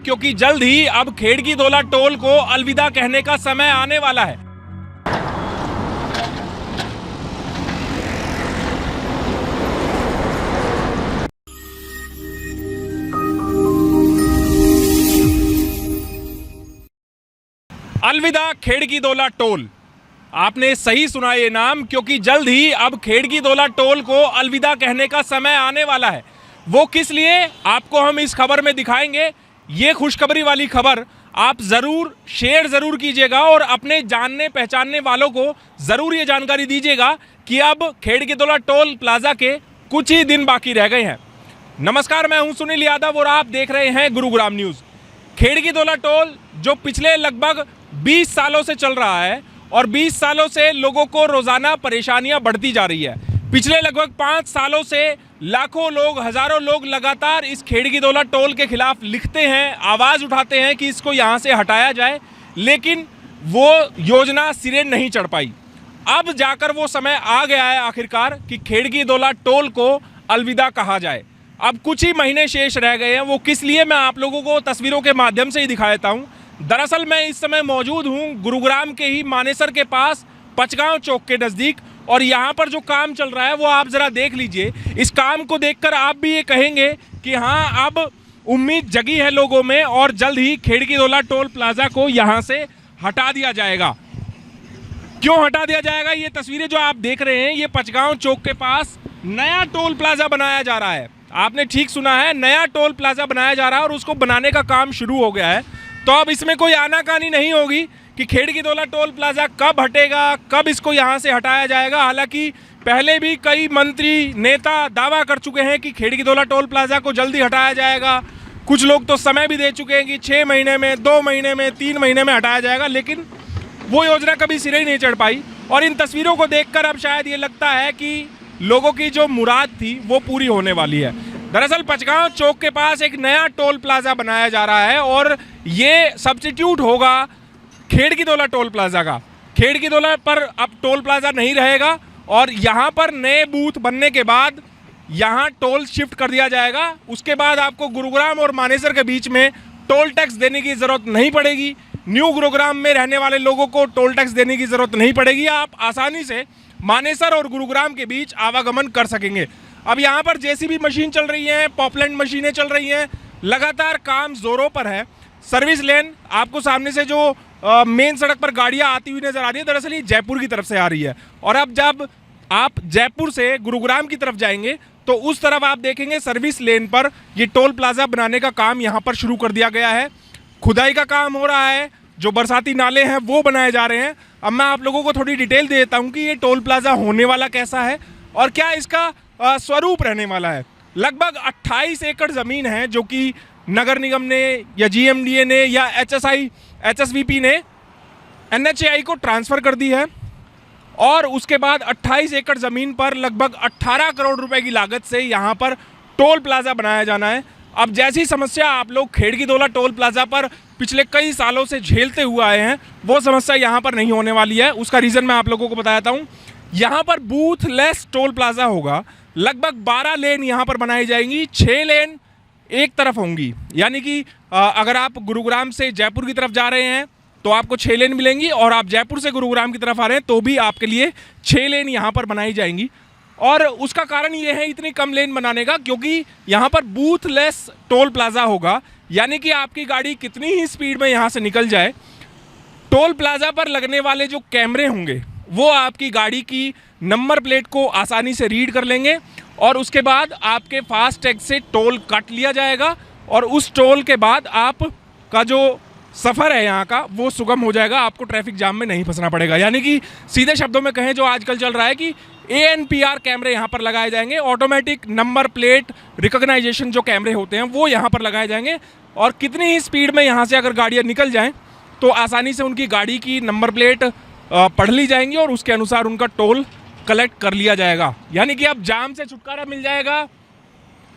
क्योंकि जल्द ही अब खेड़की-दौला टोल को अलविदा कहने का समय आने वाला है। अलविदा खेड़की-दौला टोल, आपने सही सुना ये नाम, क्योंकि जल्द ही अब खेड़की-दौला टोल को अलविदा कहने का समय आने वाला है। वो किस लिए, आपको हम इस खबर में दिखाएंगे। ये खुशखबरी वाली खबर आप ज़रूर शेयर ज़रूर कीजिएगा और अपने जानने पहचानने वालों को ज़रूर ये जानकारी दीजिएगा कि अब खेड़की-दौला टोल प्लाज़ा के कुछ ही दिन बाकी रह गए हैं। नमस्कार, मैं हूं सुनील यादव और आप देख रहे हैं गुरुग्राम न्यूज़। खेड़की-दौला टोल जो पिछले लगभग 20 सालों से चल रहा है और 20 सालों से लोगों को रोज़ाना परेशानियां बढ़ती जा रही है। पिछले लगभग 5 सालों से लाखों लोग, हज़ारों लोग लगातार इस खेड़की-दौला टोल के खिलाफ लिखते हैं, आवाज़ उठाते हैं कि इसको यहाँ से हटाया जाए, लेकिन वो योजना सिरे नहीं चढ़ पाई। अब जाकर वो समय आ गया है आखिरकार कि खेड़की-दौला टोल को अलविदा कहा जाए। अब कुछ ही महीने शेष रह गए हैं। वो किस लिए, मैं आप लोगों को तस्वीरों के माध्यम से ही दिखा देता हूँ। दरअसल मैं इस समय मौजूद हूँ गुरुग्राम के ही मानेसर के पास पचगांव चौक के नज़दीक, और यहाँ पर जो काम चल रहा है वो आप ज़रा देख लीजिए। इस काम को देखकर आप भी ये कहेंगे कि हाँ, अब उम्मीद जगी है लोगों में और जल्द ही खेड़की-दौला टोल प्लाज़ा को यहाँ से हटा दिया जाएगा। क्यों हटा दिया जाएगा? ये तस्वीरें जो आप देख रहे हैं, ये पचगांव चौक के पास नया टोल प्लाज़ा बनाया जा रहा है। आपने ठीक सुना है, नया टोल प्लाज़ा बनाया जा रहा है और उसको बनाने का काम शुरू हो गया है। तो अब इसमें कोई आनाकानी नहीं होगी कि खेड़की-दौला टोल प्लाज़ा कब हटेगा, कब इसको यहाँ से हटाया जाएगा। हालांकि पहले भी कई मंत्री, नेता दावा कर चुके हैं कि खेड़की-दौला टोल प्लाज़ा को जल्दी हटाया जाएगा। कुछ लोग तो समय भी दे चुके हैं कि 6 महीने में, 2 महीने में, 3 महीने में हटाया जाएगा, लेकिन वो योजना कभी सिरे ही नहीं चढ़ पाई। और इन तस्वीरों को देखकर अब शायद ये लगता है कि लोगों की जो मुराद थी वो पूरी होने वाली है। दरअसल पचगांव चौक के पास एक नया टोल प्लाज़ा बनाया जा रहा है और ये सब्स्टिट्यूट होगा खेड़की-दौला टोल प्लाज़ा का। खेड़की-दौला पर अब टोल प्लाज़ा नहीं रहेगा और यहाँ पर नए बूथ बनने के बाद यहाँ टोल शिफ्ट कर दिया जाएगा। उसके बाद आपको गुरुग्राम और मानेसर के बीच में टोल टैक्स देने की ज़रूरत नहीं पड़ेगी। न्यू गुरुग्राम में रहने वाले लोगों को टोल टैक्स देने की ज़रूरत नहीं पड़ेगी। आप आसानी से मानेसर और गुरुग्राम के बीच आवागमन कर सकेंगे। अब यहाँ पर जेसीबी मशीन चल रही है, पॉपलैंड मशीनें चल रही हैं, लगातार काम ज़ोरों पर है। सर्विस लेन आपको सामने से जो मेन सड़क पर गाड़ियाँ आती हुई नज़र आ रही है, दरअसल ये जयपुर की तरफ से आ रही है। और अब जब आप जयपुर से गुरुग्राम की तरफ जाएंगे तो उस तरफ आप देखेंगे सर्विस लेन पर ये टोल प्लाज़ा बनाने का काम यहाँ पर शुरू कर दिया गया है। खुदाई का काम हो रहा है, जो बरसाती नाले हैं वो बनाए जा रहे हैं। अब मैं आप लोगों को थोड़ी डिटेल दे देता हूँ कि ये टोल प्लाज़ा होने वाला कैसा है और क्या इसका स्वरूप रहने वाला है। लगभग 28 एकड़ ज़मीन है जो कि नगर निगम ने या GMDA ने या HSVP ने NHAI को ट्रांसफ़र कर दी है और उसके बाद 28 एकड़ ज़मीन पर लगभग 18 करोड़ रुपए की लागत से यहाँ पर टोल प्लाज़ा बनाया जाना है। अब जैसी समस्या आप लोग खेड़की-दौला टोल प्लाज़ा पर पिछले कई सालों से झेलते हुए आए हैं, वो समस्या यहाँ पर नहीं होने वाली है। उसका रीज़न मैं आप लोगों को बताता हूँ। यहाँ पर बूथलेस टोल प्लाज़ा होगा। लगभग 12 लेन यहाँ पर बनाई जाएंगी, 6 लेन एक तरफ होंगी। यानी कि अगर आप गुरुग्राम से जयपुर की तरफ जा रहे हैं तो आपको 6 लेन मिलेंगी और आप जयपुर से गुरुग्राम की तरफ आ रहे हैं तो भी आपके लिए 6 लेन यहाँ पर बनाई जाएंगी। और उसका कारण ये है इतनी कम लेन बनाने का, क्योंकि यहाँ पर बूथलेस टोल प्लाज़ा होगा। यानी कि आपकी गाड़ी कितनी ही स्पीड में यहाँ से निकल जाए, टोल प्लाज़ा पर लगने वाले जो कैमरे होंगे वो आपकी गाड़ी की नंबर प्लेट को आसानी से रीड कर लेंगे और उसके बाद आपके फास्ट टैग से टोल काट लिया जाएगा और उस टोल के बाद आपका जो सफ़र है यहाँ का वो सुगम हो जाएगा। आपको ट्रैफिक जाम में नहीं फंसना पड़ेगा। यानी कि सीधे शब्दों में कहें, जो आजकल चल रहा है कि ANPR कैमरे यहाँ पर लगाए जाएंगे, ऑटोमेटिक नंबर प्लेट रिकॉग्नाइजेशन जो कैमरे होते हैं वो यहाँ पर लगाए जाएंगे और कितनी ही स्पीड में यहाँ से अगर गाड़ियाँ निकल जाएँ तो आसानी से उनकी गाड़ी की नंबर प्लेट पढ़ ली जाएंगी और उसके अनुसार उनका टोल कलेक्ट कर लिया जाएगा। यानी कि अब जाम से छुटकारा मिल जाएगा।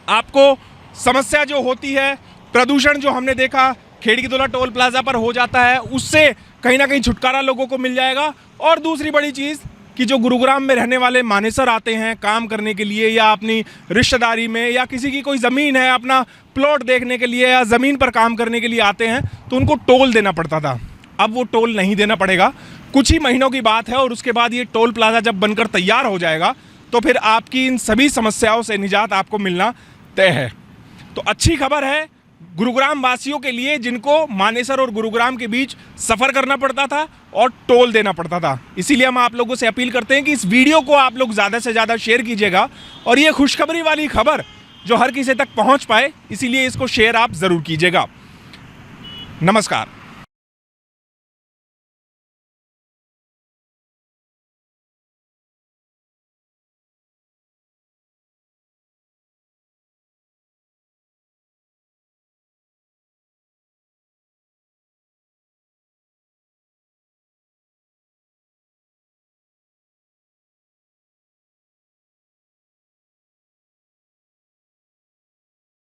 आपको समस्या जो होती है, प्रदूषण जो हमने देखा खेड़की-दौला टोल प्लाज़ा पर हो जाता है, उससे कहीं ना कहीं छुटकारा लोगों को मिल जाएगा। और दूसरी बड़ी चीज़ कि जो गुरुग्राम में रहने वाले मानेसर आते हैं काम करने के लिए या अपनी रिश्तेदारी में या किसी की कोई ज़मीन है अपना प्लॉट देखने के लिए या ज़मीन पर काम करने के लिए आते हैं तो उनको टोल देना पड़ता था। अब वो टोल नहीं देना पड़ेगा, कुछ ही महीनों की बात है और उसके बाद ये टोल प्लाज़ा जब बनकर तैयार हो जाएगा तो फिर आपकी इन सभी समस्याओं से निजात आपको मिलना तय है। तो अच्छी खबर है गुरुग्राम वासियों के लिए जिनको मानेसर और गुरुग्राम के बीच सफ़र करना पड़ता था और टोल देना पड़ता था। इसीलिए हम आप लोगों से अपील करते हैं कि इस वीडियो को आप लोग ज़्यादा से ज़्यादा शेयर कीजिएगा और ये खुशखबरी वाली खबर जो हर किसी तक पहुंच पाए, इसीलिए इसको शेयर आप ज़रूर कीजिएगा। नमस्कार।